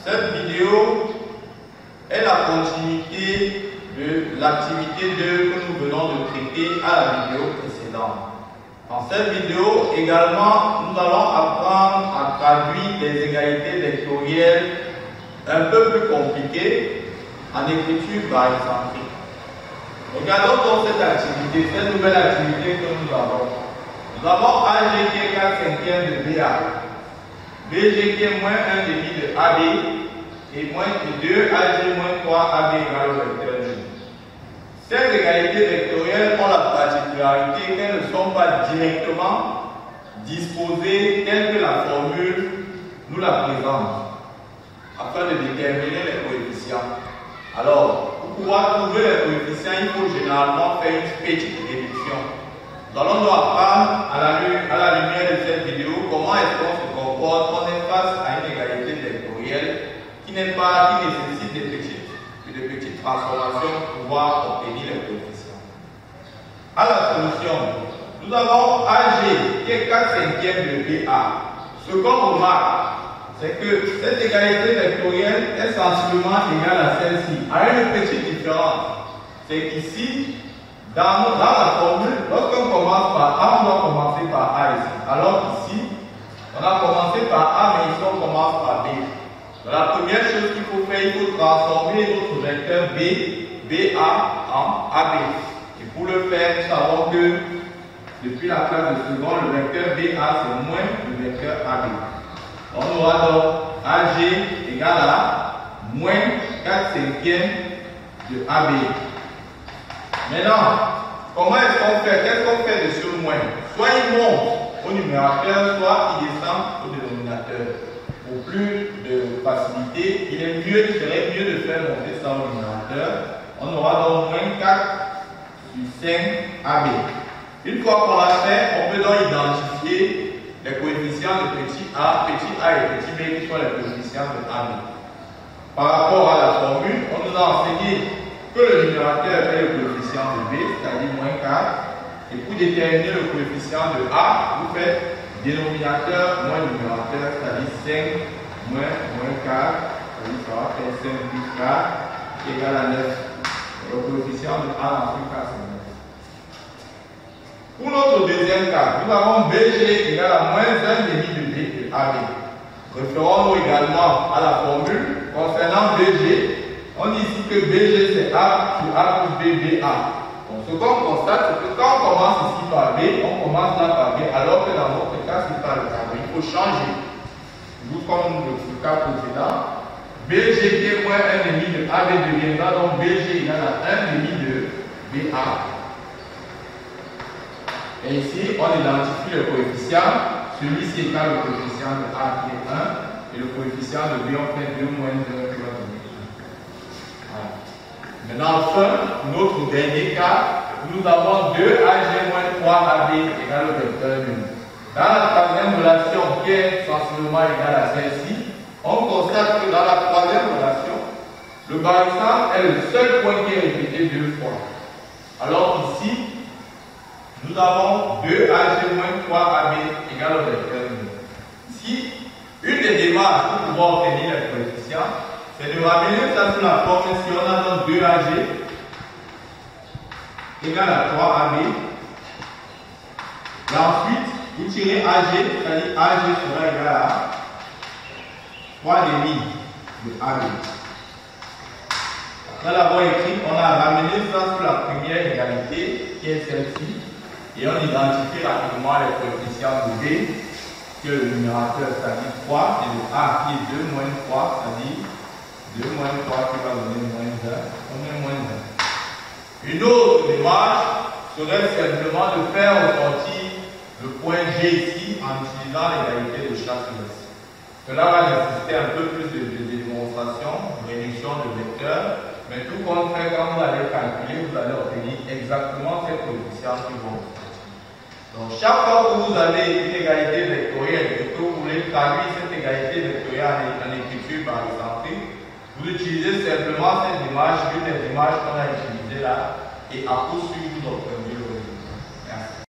Cette vidéo est la continuité de l'activité 2 que nous venons de traiter à la vidéo précédente. Dans cette vidéo également, nous allons apprendre à traduire des égalités vectorielles un peu plus compliquées en écriture barycentrique. Regardons donc cette activité, cette nouvelle activité que nous avons. Nous avons AG qui est 4 cinquièmes de BA, BG qui est moins 1 demi de AB et moins 2 AG moins 3 AB égale au vecteur G. Ces égalités vectorielles ont la particularité qu'elles ne sont pas directement disposées telles que la formule nous la présente, afin de déterminer les coefficients. Alors, pour pouvoir trouver les coefficients, il faut généralement faire une petite réduction. Nous allons donc apprendre à la lumière de cette vidéo comment est-ce qu'on se comporte quand on est face à une égalité vectorielle qui nécessite des petites transformations pour pouvoir obtenir les coefficients. À la solution, nous avons AG qui est 4 cinquièmes de BA. Ce qu'on remarque, c'est que cette égalité vectorielle est sensiblement égale à celle-ci, à une petite différence. C'est qu'ici, dans la formule, lorsqu'on commence par A, on doit commencer par A ici. Alors qu'ici, on a commencé par A, mais ici on commence par B. Donc, la première chose qu'il faut faire, il faut transformer notre vecteur BA en AB. Et pour le faire, nous savons que depuis la classe de seconde, le vecteur BA c'est moins le vecteur AB. On aura donc AG égale à moins 4 cinquièmes de AB. Maintenant, comment est-ce qu'on fait? Qu'est-ce qu'on fait de ce moins? Soit il monte au numérateur, soit il descend au dénominateur. Pour plus de facilité, il serait mieux de faire monter ça au numérateur. On aura donc moins 4 sur 5 AB. Une fois qu'on l'a fait, on peut donc identifier les coefficients de petit a et petit b qui sont les coefficients de AB. Par rapport à la formule, on nous a enseigné que le numérateur est le coefficient de b, c'est-à-dire moins 4. Et pour déterminer le coefficient de a, vous faites dénominateur moins numérateur, c'est-à-dire 5 moins 4, c'est-à-dire ça va faire 5 plus 4 égale à 9. Le coefficient de a dans ce cas, c'est 9. Pour notre deuxième cas, nous avons BG égale à moins 1 demi de B de AB. Référons-nous également à la formule concernant BG. On dit ici que BG c'est A sur A plus B, BA. Donc ce qu'on constate, c'est que quand on commence ici par B, on commence là par B, alors que dans notre cas, c'est pas le cas. Il faut changer. Nous, comme le cas précédent, BG qui est moins 1 demi de AB deviendra donc BG égale à 1 demi de BA. Et ici, on identifie le coefficient. Celui-ci égale le coefficient de A qui est 1. Et le coefficient de B, on fait 2 moins 2 qui va donner 1. Voilà. Maintenant, enfin, notre dernier cas, nous avons 2 AG moins 3 AB égale au vecteur 1. Dans la troisième relation qui est sensiblement égale à celle-ci, on constate que dans la troisième relation, le barycentre est le seul point qui est répété 2 fois. Alors ici, nous avons 2 AG moins 3 AB égale au vecteur 1. Si une des démarches pour pouvoir obtenir les coefficients, c'est de ramener ça sous la forme si on a donc 2 AG égale à 3 AB. Et ensuite, vous tirez AG, c'est-à-dire AG sera égal à 3 demi de AB. Après l'avoir écrit, on a ramené ça sous la première égalité qui est celle-ci. Et on identifie rapidement les coefficients de B, que le numérateur, c'est-à-dire 3, et le A qui est 2 moins 3, c'est-à-dire 2 moins 3 qui va donner moins 1, on met moins 1. Une autre démarche serait simplement de faire ressortir le point G ici en utilisant l'égalité de chaque classe. Cela va nécessiter un peu plus de démonstration, de réduction de vecteurs, mais tout compte fait, quand vous allez calculer, vous allez obtenir exactement ces coefficients qui vont. Donc, chaque fois que vous avez une égalité vectorielle et que vous voulez traduire cette égalité vectorielle en écriture barycentrique, vous utilisez simplement cette démarche, une des démarches qu'on a utilisées là, et à coup sûr, vous obtenez